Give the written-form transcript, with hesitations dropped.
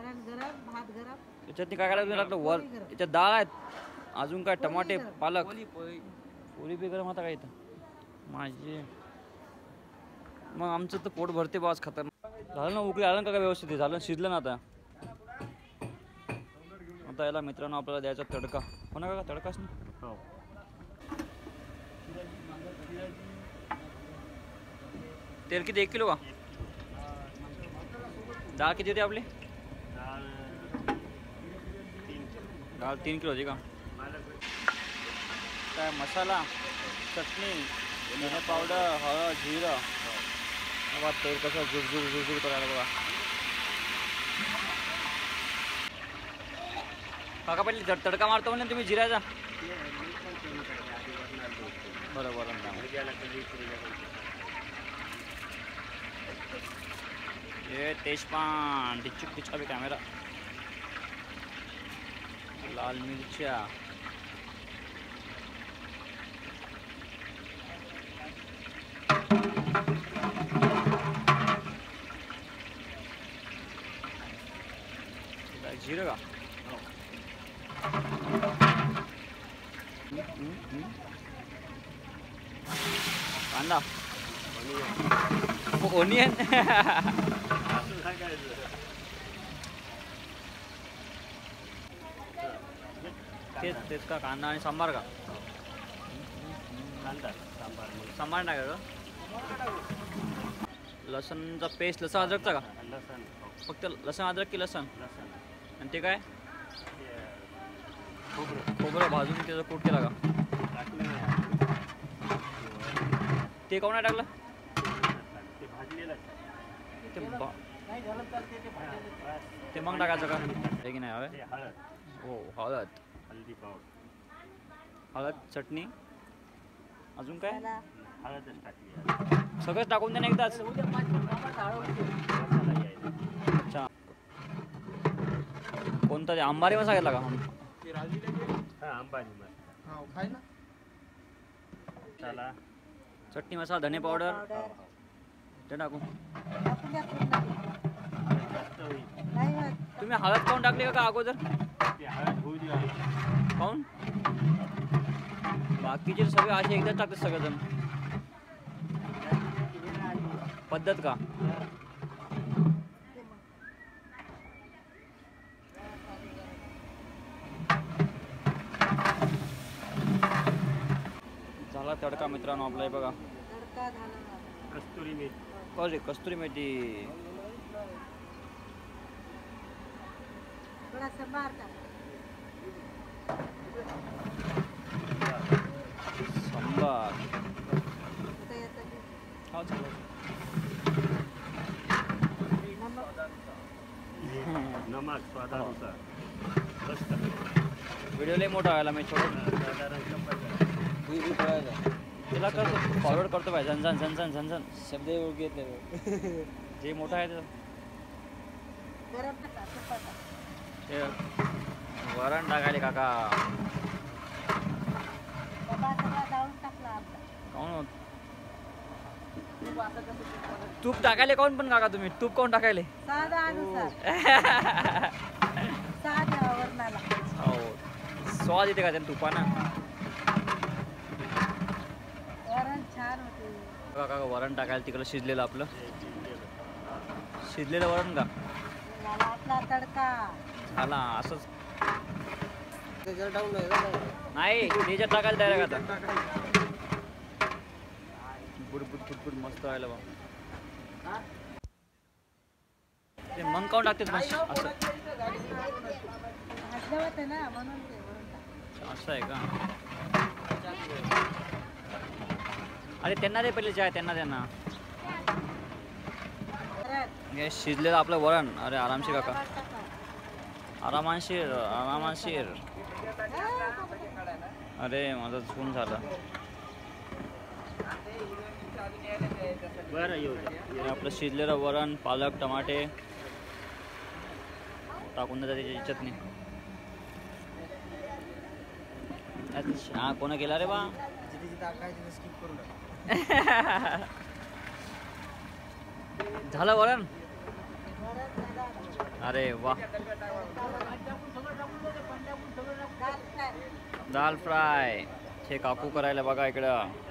वरण गरम, भात गरम. त्याच्यात काय करायला लागलं वर त्याच्यात डाळ आहेत अजून काय टमाटे पालक पोळी बी गरम होता काय इथं माझे. मग आमचं तर पोट भरते बाज खतरनाक झालं ना. उकळी आलं का काय व्यवस्थित झालं शिजलं ना. आता याला मित्रांनो आपल्याला द्यायचा तडका हो ना का तडकाच ना. हो तेल किती 1 किलो का. डाळ किती होती आपली. डाळ 3 किलो होती का. काय मसाला चटणी धने पावडर हळद जिरं. बघा तेल कसं झुरझुर करायला बघा. काका पहिले तडका मारतो म्हणजे तुम्ही जिऱ्याचा. बरोबर ये तेजपान टिचुक टिचका भी कॅमेरा. लाल मिरच्या जिरं का. कांदा ओनियन तेच का कांदा आणि सांबार का. सांबार नाही का. लसणचा पेस्ट लसण अद्रकचा का. फक्त लसण अद्रक की लसण आणि ते काय खोबरं भाजून त्याचा कूट केला का. ते कोण नाही टाकलं ते मग टाकायचं का हे की नाही हवे. हो हळद हल्दी पावडर हळद चटणी अजून काय हळदच टाकली सगळंच टाकून दे ना एकदाच. अच्छा कोणता ते अंबारी मसाला घेतला का. अंबानी मसाला चटणी मसाला धने पावडर ते टाकू. तुम्ही हळद काऊन टाकली का अगोदर. काऊन बाकीचे सगळे असे एकदाच टाकतात सगळेजण पद्धत का. झाला तडका मित्रांनो आपला हे बघा. कस्तुरी मेथी कस्तुरी मेथी सांबार नमक स्वादानुसार. व्हिडिओ लय मोठा व्हायला मी तिला करतो फॉरवर्ड करतो पाहिजे झनझन झनझन झनझन शब्द घेत नाही जे मोठं आहे ते वरण टाकायले काका. काऊन तूप टाकायले काऊन पण काका तुम्ही तूप काऊन टाकायले. हो स्वाद येते का त्या तुपानं. काका वरण टाकायला तिकडं शिजलेलं आपलं शिजलेलं वरण का तडका झाला असंच नाही त्याच्यात टाकायला डायरेक्ट आता बुडबुड बुडबुड मस्त व्हायला बा. ते मग काऊन टाकते असं असं आहे का. अरे त्यांना दे पहिले चाय त्यांना हे शिजलेलं आपलं वरण. अरे आरामशीर काका आरामानशीर अरे माझं चून झालं. बरं आपलं शिजलेलं वरण पालक टमाटे टाकून देतात त्याची चटणी. हा कोण केला रे बा. झालं वरण अरे वा, दाल फ्राय. दाल फ्राय हे काकू करायला बघा इकडं.